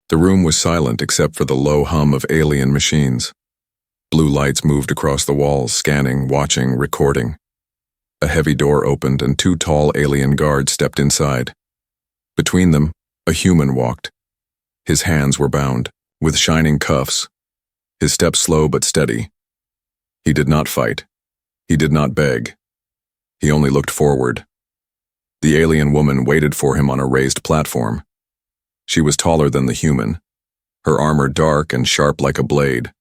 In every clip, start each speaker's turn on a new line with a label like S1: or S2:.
S1: The room was silent except for the low hum of alien machines. Blue lights moved across the walls, scanning, watching, recording. A heavy door opened and two tall alien guards stepped inside. Between them, a human walked. His hands were bound, with shining cuffs. His steps slow but steady. He did not fight. He did not beg. He only looked forward. The alien woman waited for him on a raised platform. She was taller than the human, her armor dark and sharp like a blade.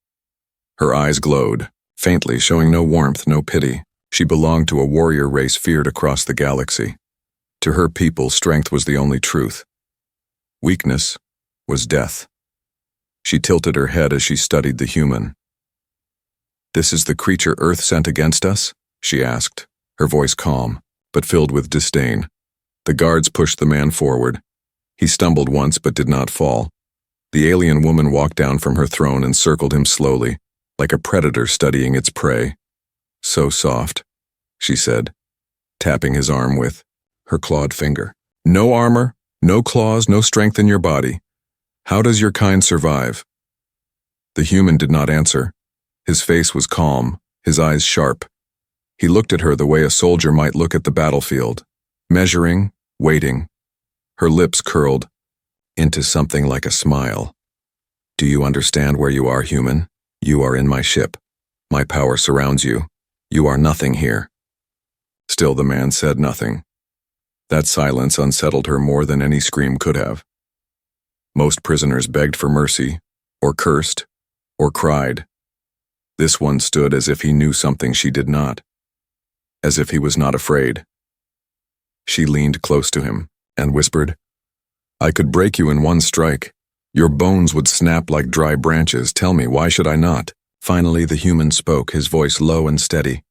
S1: Her eyes glowed, faintly, showing no warmth, no pity. She belonged to a warrior race feared across the galaxy. To her people, strength was the only truth. Weakness was death. She tilted her head as she studied the human. "This is the creature Earth sent against us?" she asked, her voice calm, but filled with disdain. The guards pushed the man forward. He stumbled once but did not fall. The alien woman walked down from her throne and circled him slowly, like a predator studying its prey. "So soft," she said, tapping his arm with her clawed finger. "No armor, no claws, no strength in your body. How does your kind survive?" The human did not answer. His face was calm, his eyes sharp. He looked at her the way a soldier might look at the battlefield, measuring, waiting. Her lips curled into something like a smile. "Do you understand where you are, human? You are in my ship. My power surrounds you. You are nothing here." Still the man said nothing. That silence unsettled her more than any scream could have. Most prisoners begged for mercy, or cursed, or cried. This one stood as if he knew something she did not, as if he was not afraid. She leaned close to him and whispered, "I could break you in one strike. Your bones would snap like dry branches. Tell me, why should I not?" Finally, the human spoke, his voice low and steady.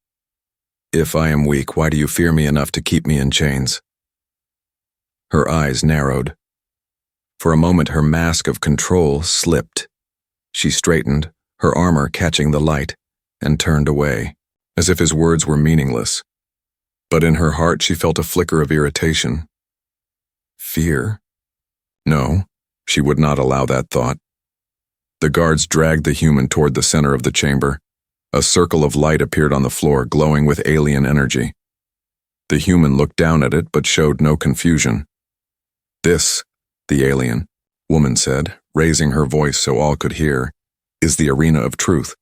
S1: "If I am weak, why do you fear me enough to keep me in chains?" Her eyes narrowed. For a moment, her mask of control slipped. She straightened, her armor catching the light, and turned away, as if his words were meaningless. But in her heart, she felt a flicker of irritation. Fear? No, she would not allow that thought. The guards dragged the human toward the center of the chamber. A circle of light appeared on the floor, glowing with alien energy. The human looked down at it but showed no confusion. "This," the alien woman said, raising her voice so all could hear, "is the arena of truth.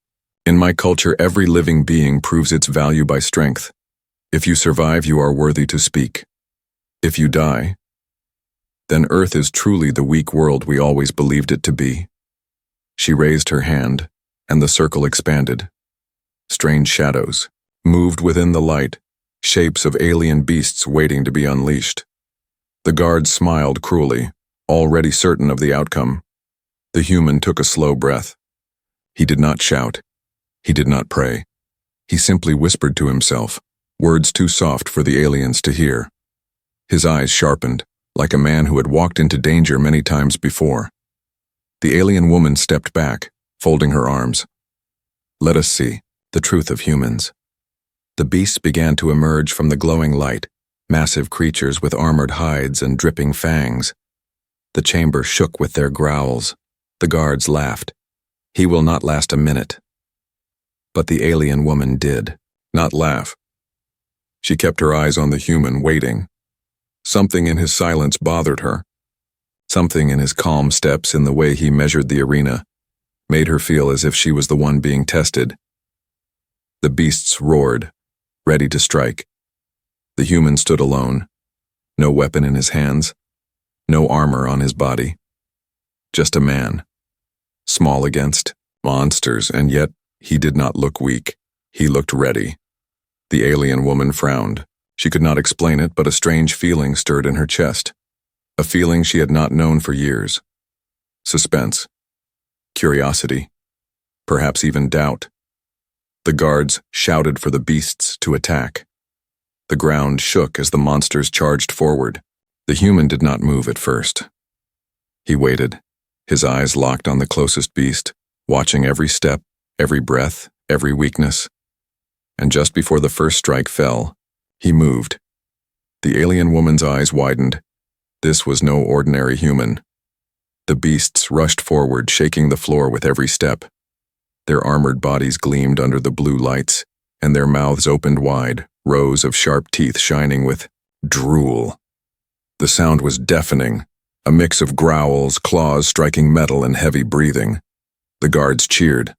S1: In my culture, every living being proves its value by strength. If you survive, you are worthy to speak. If you die, then Earth is truly the weak world we always believed it to be." She raised her hand, and the circle expanded. Strange shadows moved within the light, shapes of alien beasts waiting to be unleashed. The guards smiled cruelly, already certain of the outcome. The human took a slow breath. He did not shout. He did not pray. He simply whispered to himself, words too soft for the aliens to hear. His eyes sharpened, like a man who had walked into danger many times before. The alien woman stepped back, folding her arms. "Let us see the truth of humans." The beasts began to emerge from the glowing light, massive creatures with armored hides and dripping fangs. The chamber shook with their growls. The guards laughed. "He will not last a minute." But the alien woman did not laugh. She kept her eyes on the human, waiting. Something in his silence bothered her. Something in his calm steps, in the way he measured the arena, made her feel as if she was the one being tested. The beasts roared, ready to strike. The human stood alone, no weapon in his hands, no armor on his body. Just a man, small against monsters, and yet he did not look weak. He looked ready. The alien woman frowned. She could not explain it, but a strange feeling stirred in her chest. A feeling she had not known for years. Suspense, curiosity, perhaps even doubt. The guards shouted for the beasts to attack. The ground shook as the monsters charged forward. The human did not move at first. He waited, his eyes locked on the closest beast, watching every step, every breath, every weakness. And just before the first strike fell, he moved. The alien woman's eyes widened. This was no ordinary human. The beasts rushed forward, shaking the floor with every step. Their armored bodies gleamed under the blue lights, and their mouths opened wide, rows of sharp teeth shining with drool. The sound was deafening, a mix of growls, claws striking metal, and heavy breathing. The guards cheered.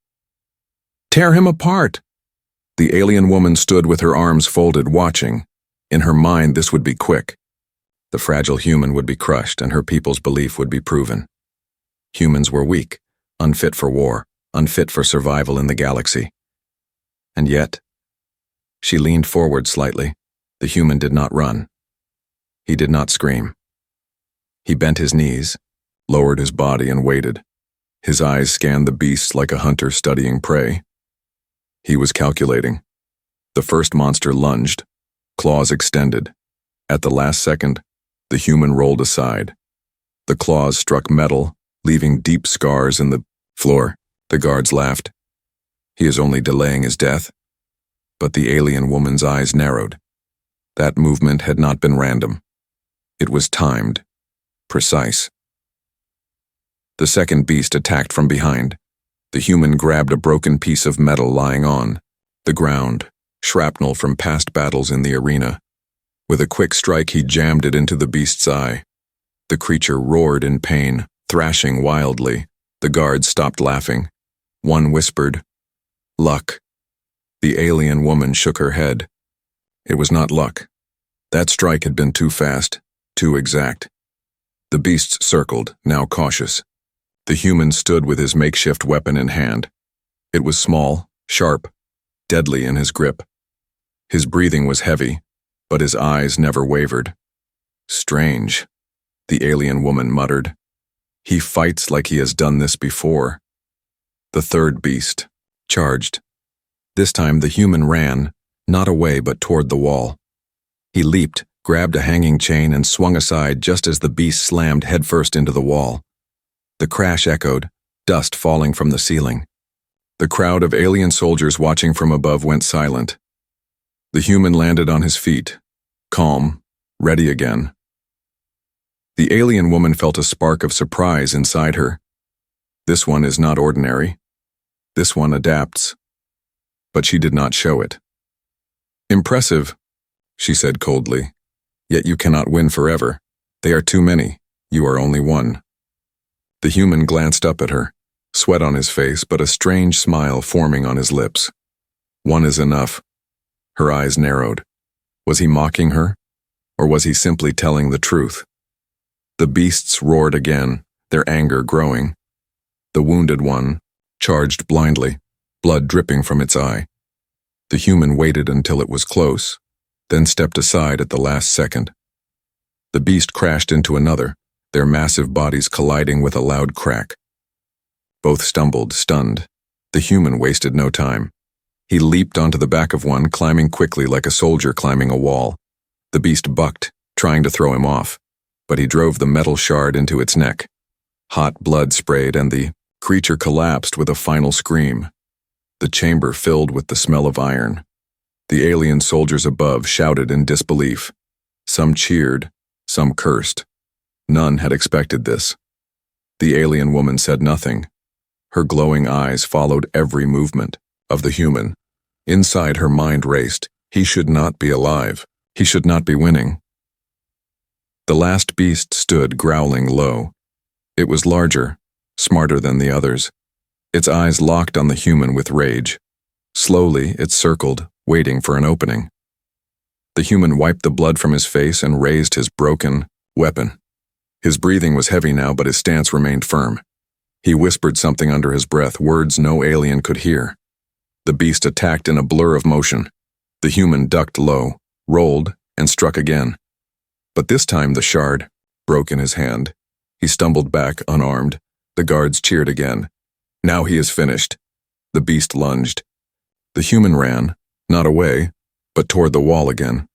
S1: "Tear him apart!" The alien woman stood with her arms folded, watching. In her mind, this would be quick. The fragile human would be crushed, and her people's belief would be proven. Humans were weak, unfit for war, unfit for survival in the galaxy. And yet, she leaned forward slightly. The human did not run. He did not scream. He bent his knees, lowered his body, and waited. His eyes scanned the beasts like a hunter studying prey. He was calculating. The first monster lunged, claws extended. At the last second, the human rolled aside. The claws struck metal, leaving deep scars in the floor. The guards laughed. He is only delaying his death. But the alien woman's eyes narrowed. That movement had not been random. It was timed, precise. The second beast attacked from behind. The human grabbed a broken piece of metal lying on the ground, shrapnel from past battles in the arena. With a quick strike, he jammed it into the beast's eye. The creature roared in pain, thrashing wildly. The guards stopped laughing. One whispered, "Luck." The alien woman shook her head. It was not luck. That strike had been too fast, too exact. The beasts circled, now cautious. The human stood with his makeshift weapon in hand. It was small, sharp, deadly in his grip. His breathing was heavy, but his eyes never wavered. "Strange," the alien woman muttered. "He fights like he has done this before." The third beast charged. This time the human ran, not away but toward the wall. He leaped, grabbed a hanging chain, and swung aside just as the beast slammed headfirst into the wall. The crash echoed, dust falling from the ceiling. The crowd of alien soldiers watching from above went silent. The human landed on his feet, calm, ready again. The alien woman felt a spark of surprise inside her. This one is not ordinary. This one adapts. But she did not show it. "Impressive," she said coldly. "Yet you cannot win forever. They are too many. You are only one." The human glanced up at her, sweat on his face, but a strange smile forming on his lips. "One is enough." Her eyes narrowed. Was he mocking her, or was he simply telling the truth? The beasts roared again, their anger growing. The wounded one charged blindly, blood dripping from its eye. The human waited until it was close, then stepped aside at the last second. The beast crashed into another, their massive bodies colliding with a loud crack. Both stumbled, stunned. The human wasted no time. He leaped onto the back of one, climbing quickly like a soldier climbing a wall. The beast bucked, trying to throw him off, but he drove the metal shard into its neck. Hot blood sprayed, and the creature collapsed with a final scream. The chamber filled with the smell of iron. The alien soldiers above shouted in disbelief. Some cheered, some cursed. None had expected this. The alien woman said nothing. Her glowing eyes followed every movement of the human. Inside, her mind raced. He should not be alive. He should not be winning. The last beast stood growling low. It was larger, smarter than the others. Its eyes locked on the human with rage. Slowly, it circled, waiting for an opening. The human wiped the blood from his face and raised his broken weapon. His breathing was heavy now, but his stance remained firm. He whispered something under his breath, words no alien could hear. The beast attacked in a blur of motion. The human ducked low, rolled, and struck again. But this time the shard broke in his hand. He stumbled back, unarmed. The guards cheered again. Now he is finished. The beast lunged. The human ran, not away, but toward the wall again.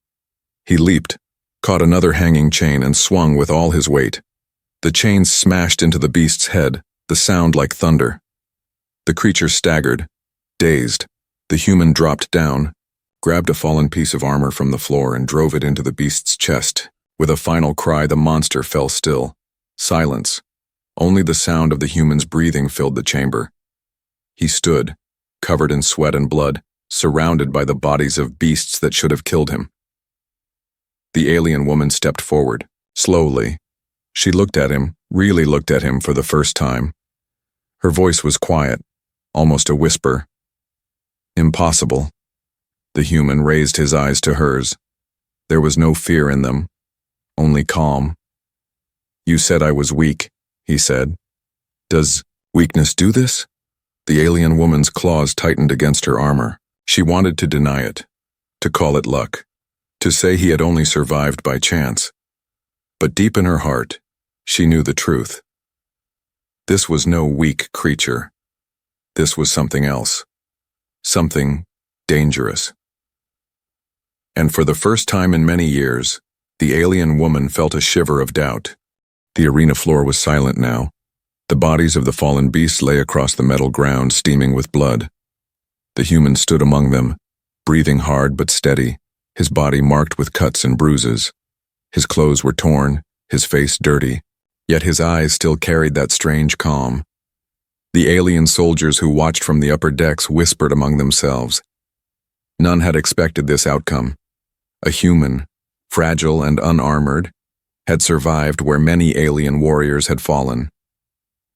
S1: He leaped, caught another hanging chain, and swung with all his weight. The chain smashed into the beast's head, the sound like thunder. The creature staggered, dazed. The human dropped down, grabbed a fallen piece of armor from the floor, and drove it into the beast's chest. With a final cry, the monster fell still. Silence. Only the sound of the human's breathing filled the chamber. He stood, covered in sweat and blood, surrounded by the bodies of beasts that should have killed him. The alien woman stepped forward, slowly. She looked at him, really looked at him for the first time. Her voice was quiet, almost a whisper. Impossible. The human raised his eyes to hers. There was no fear in them, only calm. You said I was weak, he said. Does weakness do this? The alien woman's claws tightened against her armor. She wanted to deny it, to call it luck, to say he had only survived by chance. But deep in her heart, she knew the truth. This was no weak creature. This was something else. Something dangerous. And for the first time in many years, the alien woman felt a shiver of doubt. The arena floor was silent now. The bodies of the fallen beasts lay across the metal ground, steaming with blood. The human stood among them, breathing hard but steady, his body marked with cuts and bruises. His clothes were torn, his face dirty, yet his eyes still carried that strange calm. The alien soldiers who watched from the upper decks whispered among themselves. None had expected this outcome. A human, fragile and unarmored, had survived where many alien warriors had fallen.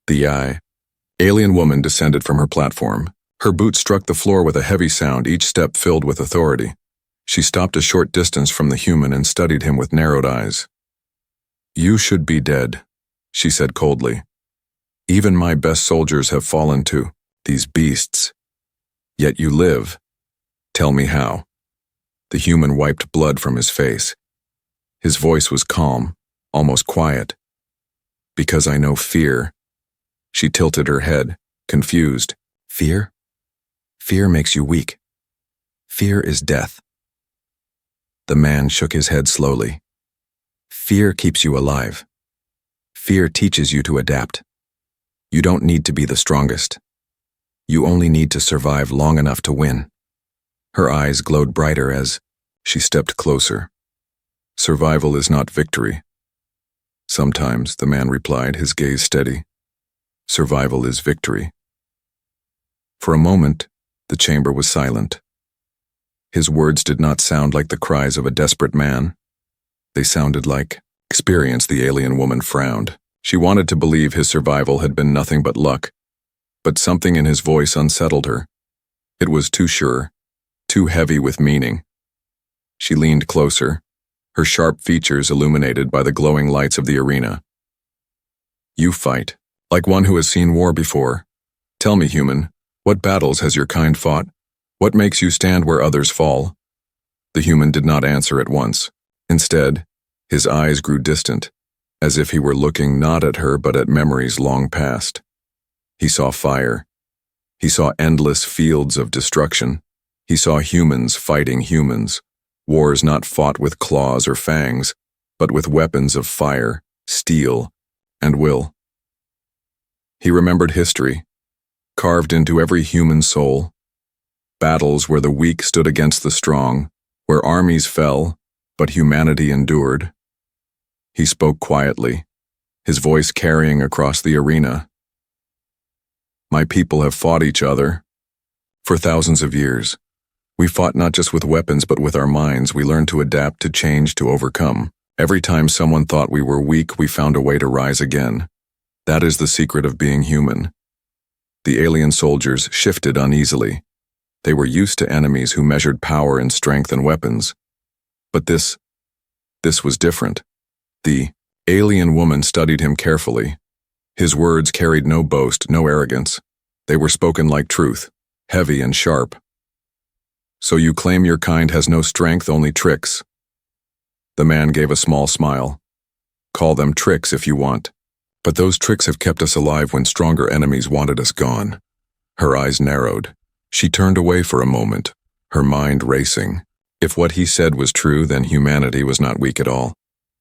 S1: The alien woman descended from her platform. Her boots struck the floor with a heavy sound, each step filled with authority. She stopped a short distance from the human and studied him with narrowed eyes. You should be dead, she said coldly. Even my best soldiers have fallen to these beasts. Yet you live. Tell me how. The human wiped blood from his face. His voice was calm, almost quiet. Because I know fear. She tilted her head, confused. Fear? Fear makes you weak. Fear is death. The man shook his head slowly. Fear keeps you alive. Fear teaches you to adapt. You don't need to be the strongest. You only need to survive long enough to win. Her eyes glowed brighter as she stepped closer. Survival is not victory. Sometimes, the man replied, his gaze steady. Survival is victory. For a moment, the chamber was silent. His words did not sound like the cries of a desperate man. They sounded like experience. The alien woman frowned. She wanted to believe his survival had been nothing but luck, but something in his voice unsettled her. It was too sure, too heavy with meaning. She leaned closer, her sharp features illuminated by the glowing lights of the arena. You fight, like one who has seen war before. Tell me, human, what battles has your kind fought? What makes you stand where others fall? The human did not answer at once. Instead, his eyes grew distant, as if he were looking not at her but at memories long past. He saw fire. He saw endless fields of destruction. He saw humans fighting humans, wars not fought with claws or fangs, but with weapons of fire, steel, and will. He remembered history, carved into every human soul. Battles where the weak stood against the strong, where armies fell, but humanity endured. He spoke quietly, his voice carrying across the arena. My people have fought each other. For thousands of years, we fought not just with weapons but with our minds. We learned to adapt, to change, to overcome. Every time someone thought we were weak, we found a way to rise again. That is the secret of being human. The alien soldiers shifted uneasily. They were used to enemies who measured power in strength and weapons. But this was different. The alien woman studied him carefully. His words carried no boast, no arrogance. They were spoken like truth, heavy and sharp. So you claim your kind has no strength, only tricks. The man gave a small smile. Call them tricks if you want. But those tricks have kept us alive when stronger enemies wanted us gone. Her eyes narrowed. She turned away for a moment, her mind racing. If what he said was true, then humanity was not weak at all.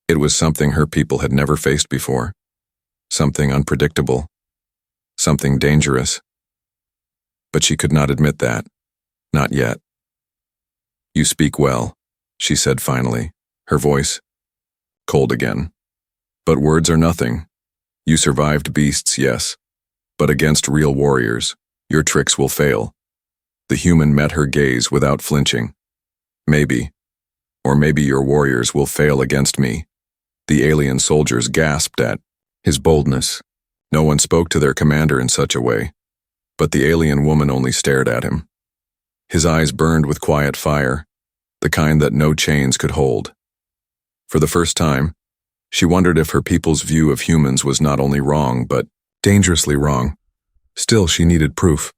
S1: It was something her people had never faced before. Something unpredictable. Something dangerous. But she could not admit that. Not yet. You speak well, she said finally, her voice cold again. But words are nothing. You survived beasts, yes, but against real warriors, your tricks will fail. The human met her gaze without flinching. Maybe, or maybe your warriors will fail against me. The alien soldiers gasped at his boldness. No one spoke to their commander in such a way, but the alien woman only stared at him. His eyes burned with quiet fire, the kind that no chains could hold. For the first time, she wondered if her people's view of humans was not only wrong, but dangerously wrong. Still, she needed proof.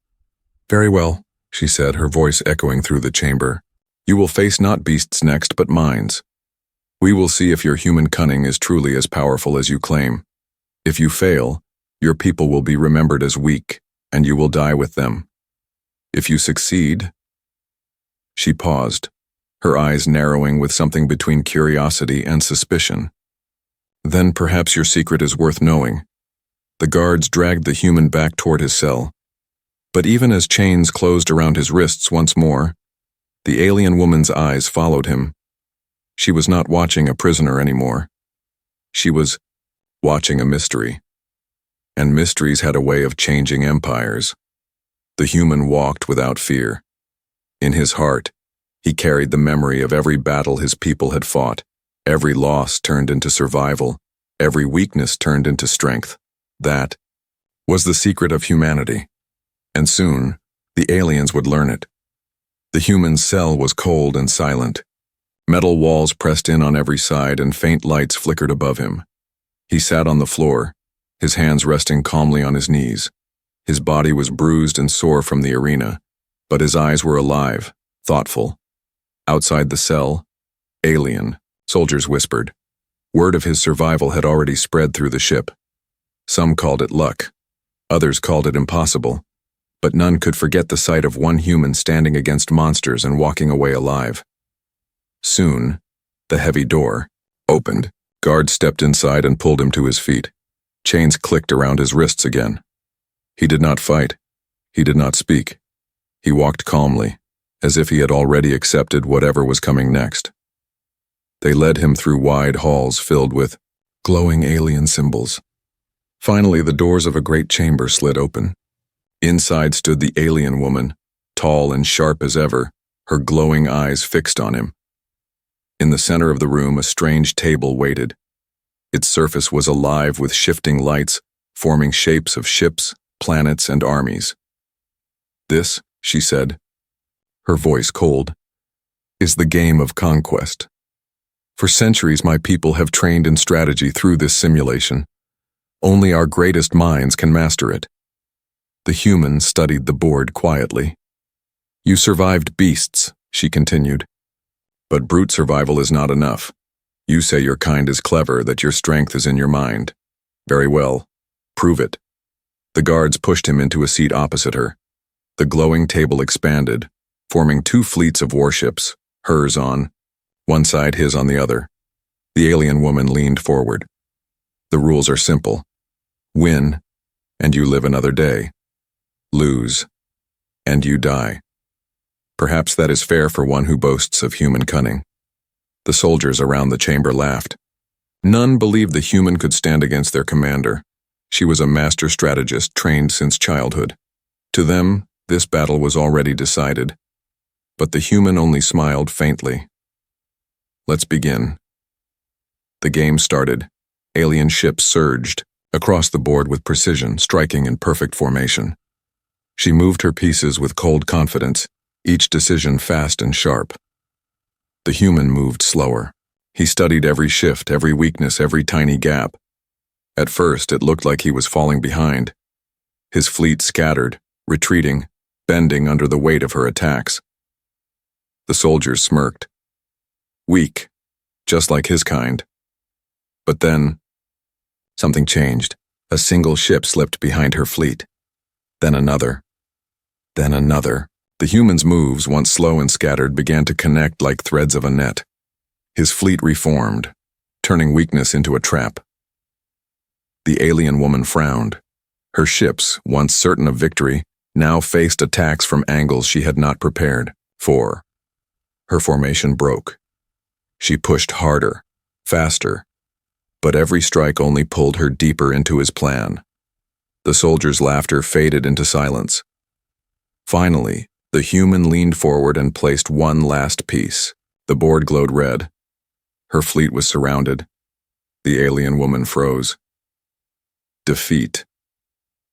S1: "Very well," she said, her voice echoing through the chamber. "You will face not beasts next, but minds. We will see if your human cunning is truly as powerful as you claim. If you fail, your people will be remembered as weak, and you will die with them. If you succeed—" She paused, her eyes narrowing with something between curiosity and suspicion. "Then perhaps your secret is worth knowing." The guards dragged the human back toward his cell. But even as chains closed around his wrists once more, the alien woman's eyes followed him. She was not watching a prisoner anymore. She was watching a mystery. And mysteries had a way of changing empires. The human walked without fear. In his heart, he carried the memory of every battle his people had fought. Every loss turned into survival. Every weakness turned into strength. That was the secret of humanity. And soon, the aliens would learn it. The human's cell was cold and silent. Metal walls pressed in on every side and faint lights flickered above him. He sat on the floor, his hands resting calmly on his knees. His body was bruised and sore from the arena, but his eyes were alive, thoughtful. Outside the cell, "Alien," soldiers whispered. Word of his survival had already spread through the ship. Some called it luck. Others called it impossible. But none could forget the sight of one human standing against monsters and walking away alive. Soon, the heavy door opened. Guards stepped inside and pulled him to his feet. Chains clicked around his wrists again. He did not fight. He did not speak. He walked calmly, as if he had already accepted whatever was coming next. They led him through wide halls filled with glowing alien symbols. Finally, the doors of a great chamber slid open. Inside stood the alien woman, tall and sharp as ever, her glowing eyes fixed on him. In the center of the room, a strange table waited. Its surface was alive with shifting lights, forming shapes of ships, planets, and armies. "This," she said, her voice cold, "is the game of conquest. For centuries, my people have trained in strategy through this simulation. Only our greatest minds can master it." The human studied the board quietly. "You survived beasts," she continued. "But brute survival is not enough. You say your kind is clever, that your strength is in your mind. Very well. Prove it." The guards pushed him into a seat opposite her. The glowing table expanded, forming two fleets of warships, hers on one side, his on the other. The alien woman leaned forward. "The rules are simple. Win, and you live another day. Lose, and you die. Perhaps that is fair for one who boasts of human cunning." The soldiers around the chamber laughed. None believed the human could stand against their commander. She was a master strategist trained since childhood. To them, this battle was already decided. But the human only smiled faintly. "Let's begin." The game started. Alien ships surged across the board with precision, striking in perfect formation. She moved her pieces with cold confidence, each decision fast and sharp. The human moved slower. He studied every shift, every weakness, every tiny gap. At first, it looked like he was falling behind. His fleet scattered, retreating, bending under the weight of her attacks. The soldiers smirked. Weak, just like his kind. But then, something changed. A single ship slipped behind her fleet. Then another. Then another. The human's moves, once slow and scattered, began to connect like threads of a net. His fleet reformed, turning weakness into a trap. The alien woman frowned. Her ships, once certain of victory, now faced attacks from angles she had not prepared for. Her formation broke. She pushed harder, faster, But every strike only pulled her deeper into his plan. The soldier's laughter faded into silence. Finally, the human leaned forward and placed one last piece. The board glowed red. Her fleet was surrounded. The alien woman froze. Defeat.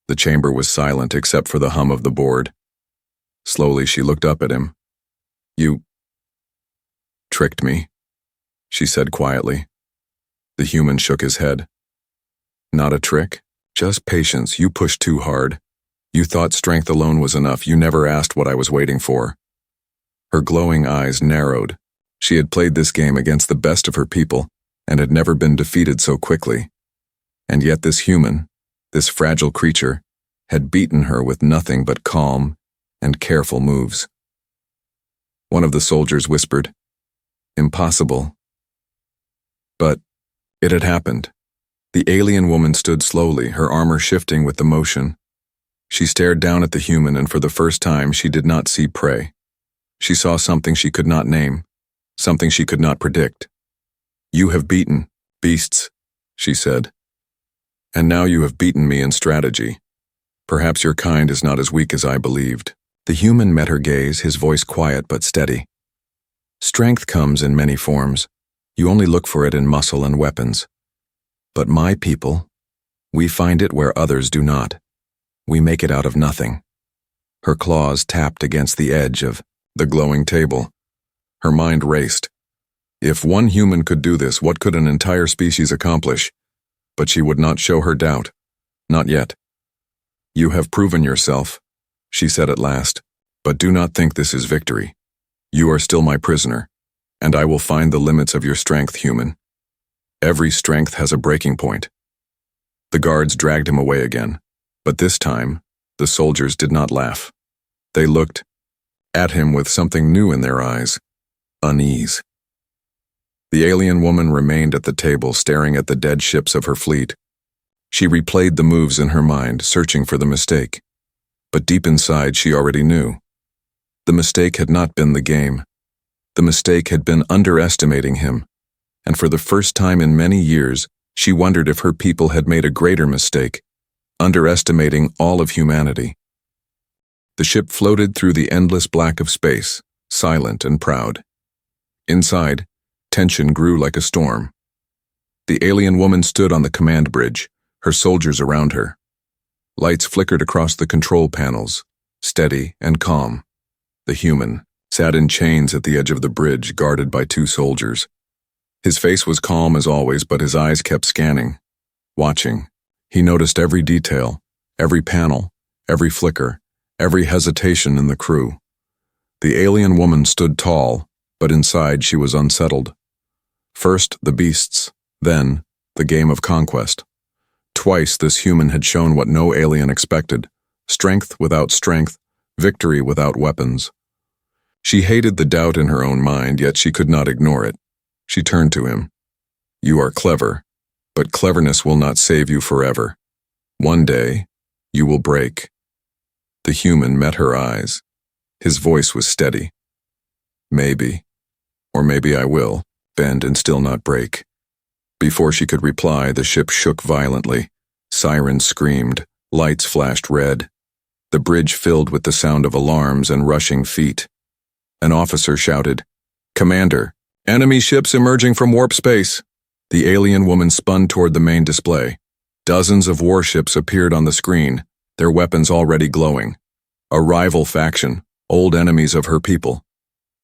S1: The chamber was silent except for the hum of the board. Slowly she looked up at him. "You tricked me," she said quietly. The human shook his head. "Not a trick, just patience. You pushed too hard. You thought strength alone was enough. You never asked what I was waiting for." Her glowing eyes narrowed. She had played this game against the best of her people and had never been defeated so quickly. And yet this human, this fragile creature, had beaten her with nothing but calm and careful moves. One of the soldiers whispered, "Impossible." But it had happened. The alien woman stood slowly, her armor shifting with the motion. She stared down at the human, and for the first time she did not see prey. She saw something she could not name, something she could not predict. "You have beaten beasts," she said. "And now you have beaten me in strategy. Perhaps your kind is not as weak as I believed." The human met her gaze, his voice quiet but steady. "Strength comes in many forms. You only look for it in muscle and weapons. But my people, we find it where others do not. We make it out of nothing." Her claws tapped against the edge of the glowing table. Her mind raced. If one human could do this, what could an entire species accomplish? But she would not show her doubt. Not yet. "You have proven yourself," she said at last, "but do not think this is victory. You are still my prisoner, and I will find the limits of your strength, human. Every strength has a breaking point." The guards dragged him away again, but this time, the soldiers did not laugh. They looked at him with something new in their eyes, unease. The alien woman remained at the table, staring at the dead ships of her fleet. She replayed the moves in her mind, searching for the mistake. But deep inside, she already knew. The mistake had not been the game. The mistake had been underestimating him. And for the first time in many years, she wondered if her people had made a greater mistake, underestimating all of humanity. The ship floated through the endless black of space, silent and proud. Inside, tension grew like a storm. The alien woman stood on the command bridge, her soldiers around her. Lights flickered across the control panels, steady and calm. The human sat in chains at the edge of the bridge, guarded by two soldiers. His face was calm as always, but his eyes kept scanning, watching. He noticed every detail, every panel, every flicker, every hesitation in the crew. The alien woman stood tall, but inside she was unsettled. First the beasts, then the game of conquest. Twice this human had shown what no alien expected: strength without strength, victory without weapons. She hated the doubt in her own mind, yet she could not ignore it. She turned to him. "You are clever, but cleverness will not save you forever. One day, you will break." The human met her eyes. His voice was steady. "Maybe, or maybe I will, bend and still not break." Before she could reply, the ship shook violently. Sirens screamed, lights flashed red. The bridge filled with the sound of alarms and rushing feet. An officer shouted, "Commander, enemy ships emerging from warp space." The alien woman spun toward the main display. Dozens of warships appeared on the screen, their weapons already glowing. A rival faction, old enemies of her people.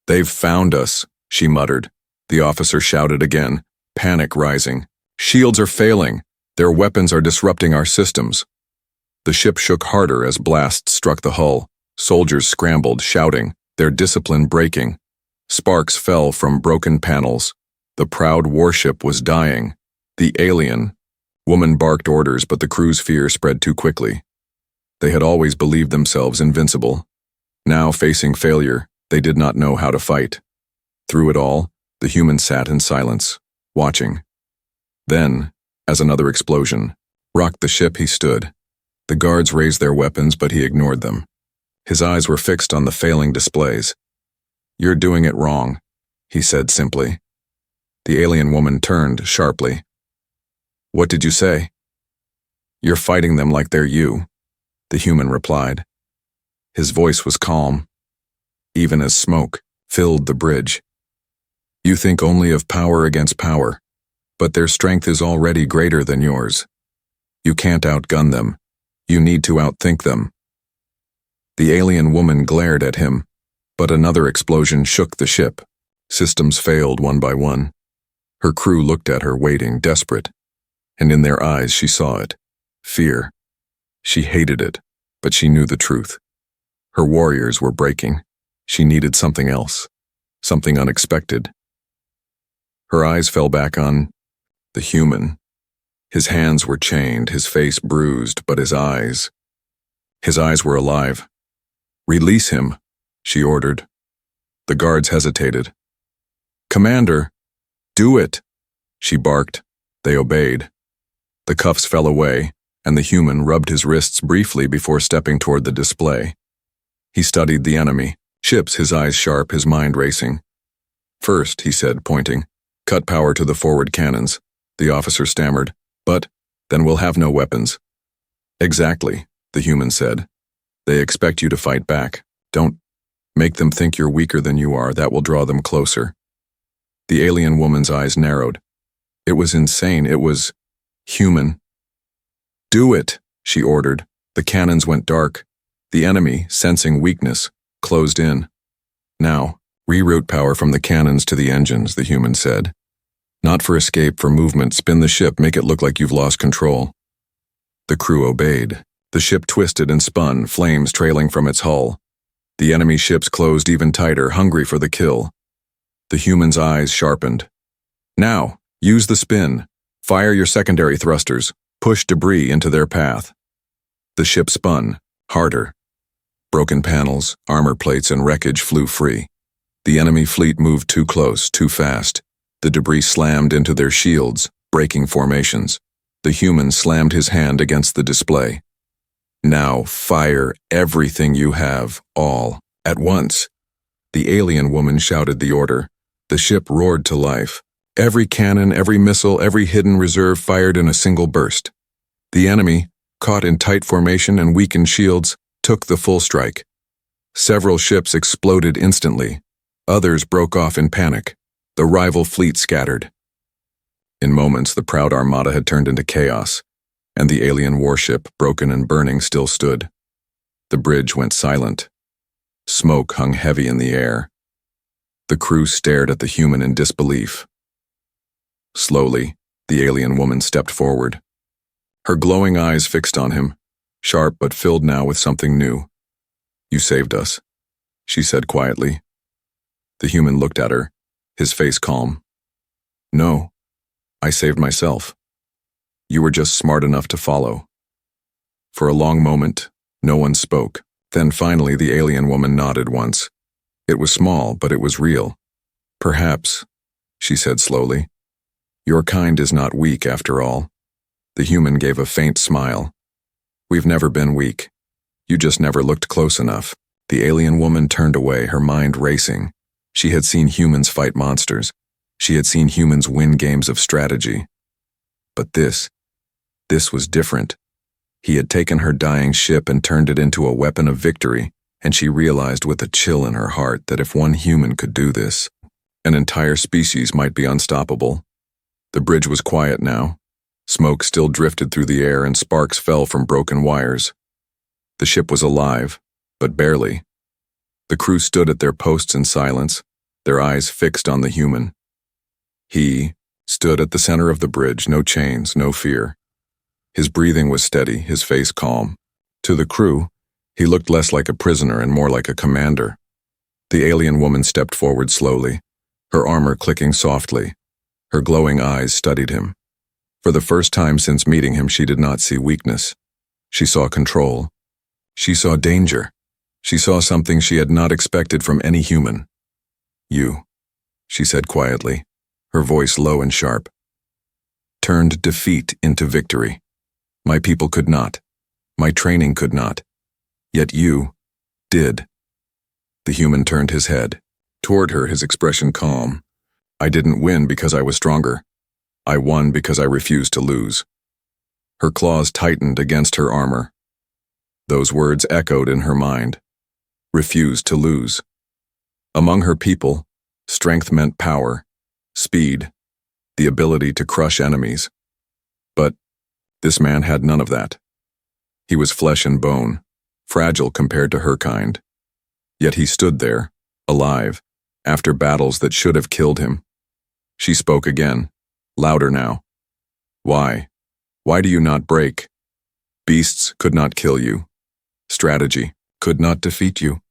S1: "They've found us," she muttered. The officer shouted again, panic rising. "Shields are failing. Their weapons are disrupting our systems." The ship shook harder as blasts struck the hull. Soldiers scrambled, shouting, their discipline breaking. Sparks fell from broken panels. The proud warship was dying. The alien woman barked orders, but the crew's fear spread too quickly. They had always believed themselves invincible. Now, facing failure, they did not know how to fight. Through it all, the human sat in silence, watching. Then, as another explosion rocked the ship, he stood. The guards raised their weapons, but he ignored them. His eyes were fixed on the failing displays. "You're doing it wrong," he said simply. The alien woman turned sharply. What did you say? You're fighting them like they're you, the human replied. His voice was calm, even as smoke filled the bridge. You think only of power against power, but their strength is already greater than yours. You can't outgun them. You need to outthink them. The alien woman glared at him, but another explosion shook the ship. Systems failed one by one. Her crew looked at her, waiting, desperate, and in their eyes she saw it. Fear. She hated it, but she knew the truth. Her warriors were breaking. She needed something else, something unexpected. Her eyes fell back on the human. His hands were chained, his face bruised, but his eyes were alive. Release him, she ordered. The guards hesitated. Commander, do it, she barked. They obeyed. The cuffs fell away, and the human rubbed his wrists briefly before stepping toward the display. He studied the enemy, ships, his eyes sharp, his mind racing. First, he said, pointing, cut power to the forward cannons. The officer stammered, but then we'll have no weapons. Exactly, the human said. They expect you to fight back. Don't make them think you're weaker than you are. That will draw them closer. The alien woman's eyes narrowed. It was insane. It was human. Do it, she ordered. The cannons went dark. The enemy, sensing weakness, closed in. Now, reroute power from the cannons to the engines, the human said. Not for escape, for movement. Spin the ship, make it look like you've lost control. The crew obeyed. The ship twisted and spun, flames trailing from its hull. The enemy ships closed even tighter, hungry for the kill. The human's eyes sharpened. Now, use the spin. Fire your secondary thrusters. Push debris into their path. The ship spun, harder. Broken panels, armor plates, and wreckage flew free. The enemy fleet moved too close, too fast. The debris slammed into their shields, breaking formations. The human slammed his hand against the display. Now fire everything you have, all, at once. The alien woman shouted the order. The ship roared to life. Every cannon, every missile, every hidden reserve fired in a single burst. The enemy, caught in tight formation and weakened shields, took the full strike. Several ships exploded instantly. Others broke off in panic. The rival fleet scattered. In moments, the proud armada had turned into chaos, and the alien warship, broken and burning, still stood. The bridge went silent. Smoke hung heavy in the air. The crew stared at the human in disbelief. Slowly, the alien woman stepped forward. Her glowing eyes fixed on him, sharp but filled now with something new. You saved us, she said quietly. The human looked at her, his face calm. No, I saved myself. You were just smart enough to follow. For a long moment, no one spoke. Then finally the alien woman nodded once. It was small, but it was real. Perhaps, she said slowly. Your kind is not weak after all. The human gave a faint smile. We've never been weak. You just never looked close enough. The alien woman turned away, her mind racing. She had seen humans fight monsters. She had seen humans win games of strategy. But this was different. He had taken her dying ship and turned it into a weapon of victory, and she realized with a chill in her heart that if one human could do this, an entire species might be unstoppable. The bridge was quiet now. Smoke still drifted through the air and sparks fell from broken wires. The ship was alive, but barely. The crew stood at their posts in silence, their eyes fixed on the human. He stood at the center of the bridge, no chains, no fear. His breathing was steady, his face calm. To the crew, he looked less like a prisoner and more like a commander. The alien woman stepped forward slowly, her armor clicking softly. Her glowing eyes studied him. For the first time since meeting him, she did not see weakness. She saw control. She saw danger. She saw something she had not expected from any human. You, she said quietly, her voice low and sharp, turned defeat into victory. My people could not. My training could not. Yet you did. The human turned his head. Toward her, his expression calm. I didn't win because I was stronger. I won because I refused to lose. Her claws tightened against her armor. Those words echoed in her mind. Refused to lose. Among her people, strength meant power, speed, the ability to crush enemies. But this man had none of that. He was flesh and bone, fragile compared to her kind. Yet he stood there, alive, after battles that should have killed him. She spoke again, louder now. Why? Why do you not break? Beasts could not kill you. Strategy could not defeat you.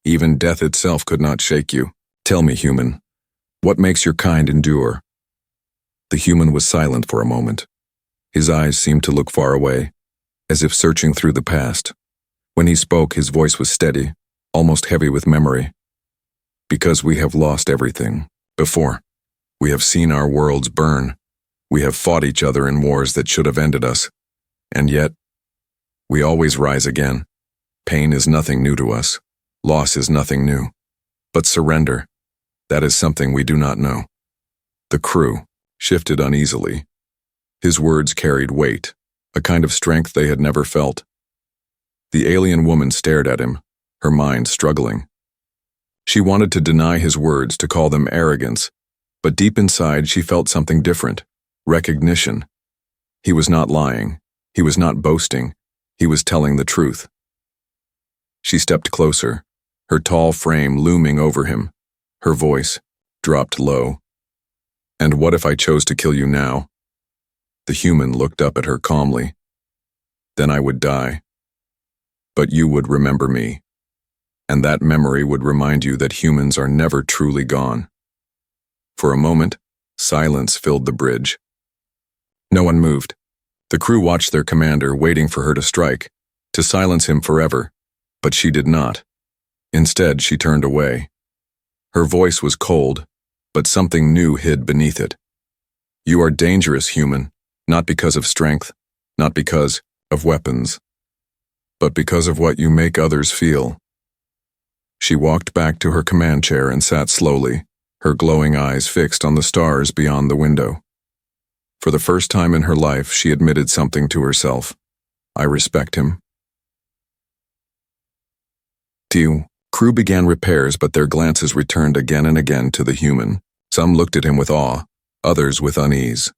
S1: Even death itself could not shake you. Tell me, human, what makes your kind endure? The human was silent for a moment. His eyes seemed to look far away, as if searching through the past. When he spoke, his voice was steady, almost heavy with memory. Because we have lost everything before. We have seen our worlds burn. We have fought each other in wars that should have ended us. And yet, we always rise again. Pain is nothing new to us. Loss is nothing new. But surrender, that is something we do not know. The crew shifted uneasily. His words carried weight, a kind of strength they had never felt. The alien woman stared at him, her mind struggling. She wanted to deny his words, to call them arrogance, but deep inside she felt something different, recognition. He was not lying, he was not boasting, he was telling the truth. She stepped closer, her tall frame looming over him. Her voice dropped low. And what if I chose to kill you now? The human looked up at her calmly. Then I would die. But you would remember me. And that memory would remind you that humans are never truly gone. For a moment, silence filled the bridge. No one moved. The crew watched their commander, waiting for her to strike, to silence him forever. But she did not. Instead, she turned away. Her voice was cold, but something new hid beneath it. You are dangerous, human, not because of strength, not because of weapons, but because of what you make others feel. She walked back to her command chair and sat slowly, her glowing eyes fixed on the stars beyond the window. For the first time in her life, she admitted something to herself. I respect him. The crew began repairs, but their glances returned again and again to the human. Some looked at him with awe, others with unease.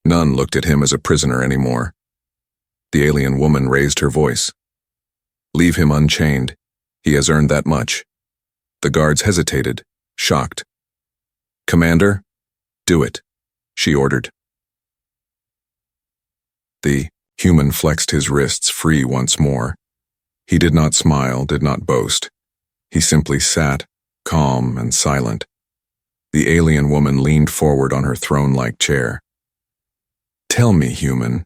S1: None looked at him as a prisoner anymore. The alien woman raised her voice. Leave him unchained. He has earned that much. The guards hesitated, shocked. Commander, do it, she ordered. The human flexed his wrists free once more. He did not smile, did not boast. He simply sat, calm and silent. The alien woman leaned forward on her throne-like chair. Tell me, human,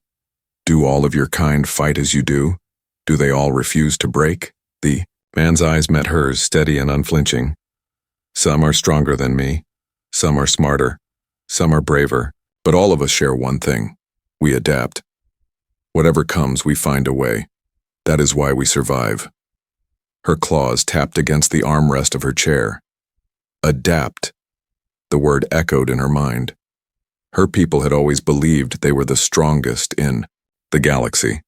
S1: do all of your kind fight as you do? Do they all refuse to break? The man's eyes met hers, steady and unflinching. Some are stronger than me. Some are smarter. Some are braver. But all of us share one thing. We adapt. Whatever comes, we find a way. That is why we survive. Her claws tapped against the armrest of her chair. Adapt. The word echoed in her mind. Her people had always believed they were the strongest in the galaxy.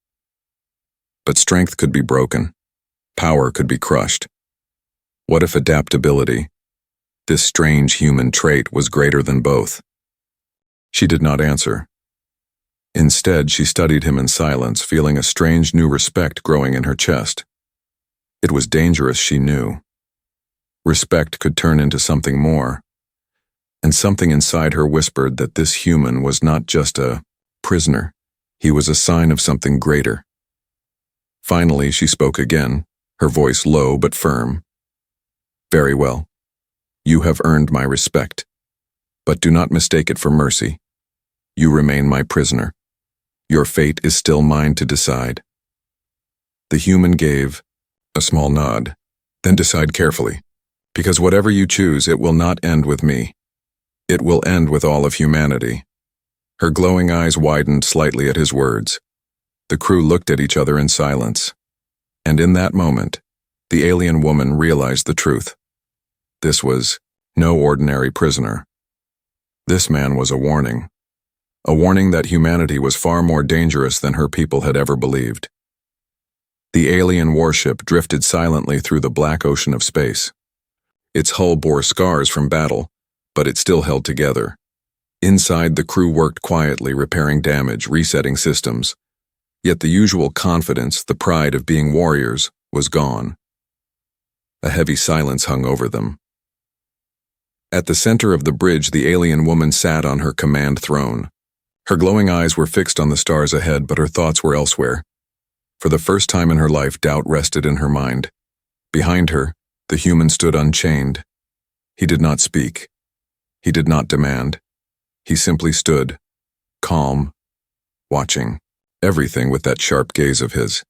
S1: But strength could be broken. Power could be crushed. What if adaptability, this strange human trait, was greater than both? She did not answer. Instead, she studied him in silence, feeling a strange new respect growing in her chest. It was dangerous, she knew. Respect could turn into something more. And something inside her whispered that this human was not just a prisoner. He was a sign of something greater. Finally, she spoke again, her voice low but firm. Very well. You have earned my respect. But do not mistake it for mercy. You remain my prisoner. Your fate is still mine to decide. The human gave a small nod, then decide carefully, because whatever you choose, it will not end with me. It will end with all of humanity. Her glowing eyes widened slightly at his words. The crew looked at each other in silence. And in that moment, the alien woman realized the truth. This was no ordinary prisoner. This man was a warning. a warning that humanity was far more dangerous than her people had ever believed. The alien warship drifted silently through the black ocean of space. Its hull bore scars from battle, but it still held together. Inside, the crew worked quietly, repairing damage, resetting systems. Yet the usual confidence, the pride of being warriors, was gone. A heavy silence hung over them. At the center of the bridge, the alien woman sat on her command throne. Her glowing eyes were fixed on the stars ahead, but her thoughts were elsewhere. For the first time in her life, doubt rested in her mind. Behind her, the human stood unchained. He did not speak. He did not demand. He simply stood, calm, watching everything with that sharp gaze of his.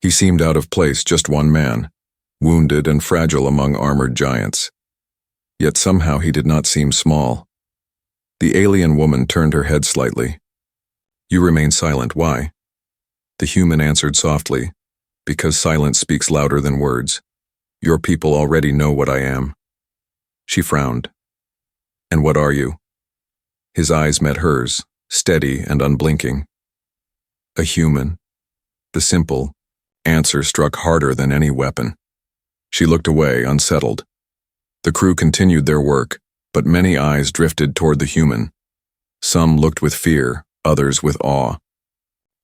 S1: He seemed out of place, just one man, wounded and fragile among armored giants. Yet somehow he did not seem small. The alien woman turned her head slightly. "You remain silent, why?" The human answered softly, "Because silence speaks louder than words. Your people already know what I am." She frowned. "And what are you?" His eyes met hers, steady and unblinking. "A human." The simple answer struck harder than any weapon. She looked away, unsettled. The crew continued their work, but many eyes drifted toward the human. Some looked with fear, others with awe.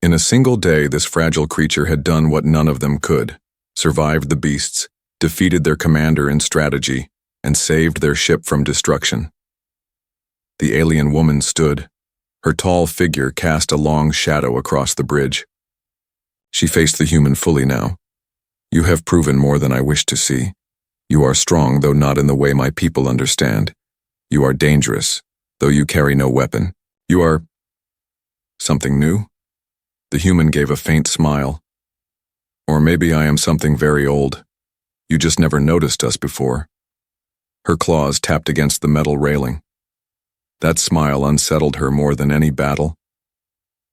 S1: In a single day, this fragile creature had done what none of them could: survived the beasts, defeated their commander in strategy, and saved their ship from destruction. The alien woman stood. Her tall figure cast a long shadow across the bridge. She faced the human fully now. "You have proven more than I wished to see. You are strong, though not in the way my people understand. You are dangerous, though you carry no weapon. You are something new?" The human gave a faint smile. "Or maybe I am something very old. You just never noticed us before." Her claws tapped against the metal railing. That smile unsettled her more than any battle.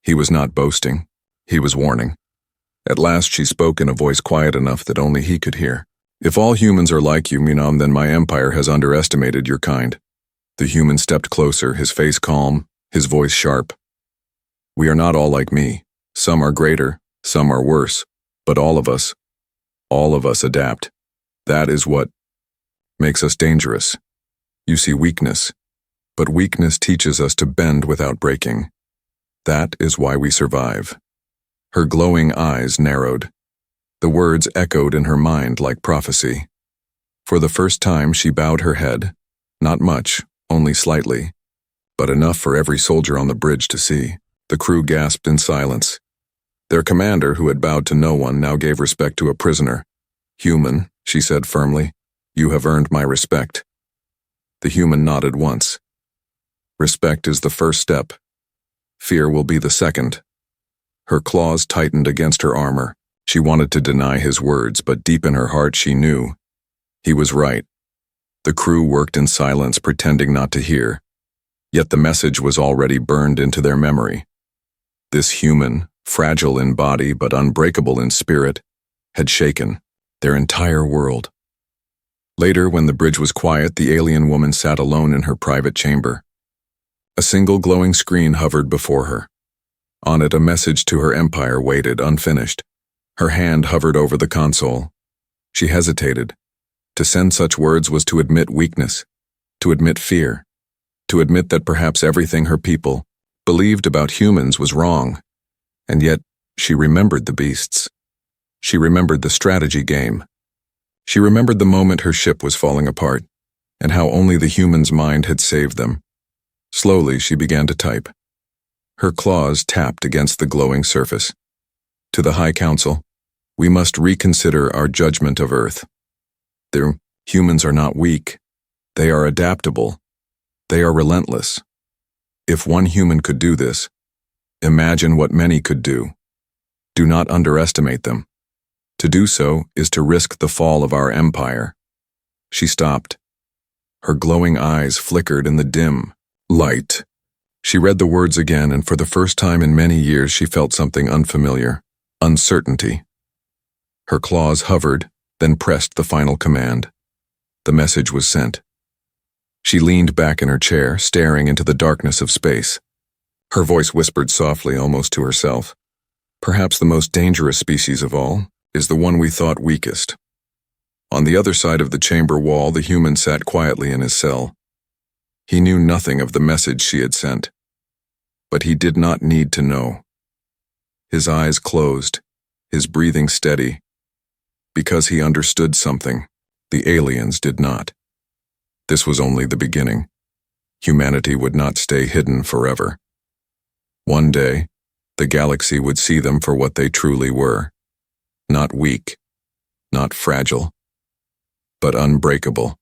S1: He was not boasting. He was warning. At last she spoke in a voice quiet enough that only he could hear. "If all humans are like you, Minam, then my empire has underestimated your kind." The human stepped closer, his face calm, his voice sharp. "We are not all like me. Some are greater, some are worse, but all of us adapt. That is what makes us dangerous. You see weakness, but weakness teaches us to bend without breaking. That is why we survive." Her glowing eyes narrowed. The words echoed in her mind like prophecy. For the first time, she bowed her head, not much, only slightly, but enough for every soldier on the bridge to see. The crew gasped in silence. Their commander, who had bowed to no one, now gave respect to a prisoner. "Human," she said firmly, "you have earned my respect." The human nodded once. "Respect is the first step. Fear will be the second." Her claws tightened against her armor. She wanted to deny his words, but deep in her heart she knew he was right. The crew worked in silence, pretending not to hear. Yet the message was already burned into their memory. This human, fragile in body but unbreakable in spirit, had shaken their entire world. Later, when the bridge was quiet, the alien woman sat alone in her private chamber. A single glowing screen hovered before her. On it, a message to her empire waited, unfinished. Her hand hovered over the console. She hesitated. To send such words was to admit weakness, to admit fear, to admit that perhaps everything her people believed about humans was wrong. And yet, she remembered the beasts. She remembered the strategy game. She remembered the moment her ship was falling apart, and how only the human's mind had saved them. Slowly, she began to type. Her claws tapped against the glowing surface. "To the High Council, we must reconsider our judgment of Earth. Humans are not weak. They are adaptable. They are relentless. If one human could do this, imagine what many could do. Do not underestimate them. To do so is to risk the fall of our empire." She stopped. Her glowing eyes flickered in the dim light. She read the words again, and for the first time in many years she felt something unfamiliar: uncertainty. Her claws hovered, then pressed the final command. The message was sent. She leaned back in her chair, staring into the darkness of space. Her voice whispered softly, almost to herself. Perhaps the most dangerous species of all is the one we thought weakest. On the other side of the chamber wall, the human sat quietly in his cell. He knew nothing of the message she had sent, but he did not need to know. His eyes closed, his breathing steady, because he understood something the aliens did not. This was only the beginning. Humanity would not stay hidden forever. One day, the galaxy would see them for what they truly were. Not weak, not fragile, but unbreakable.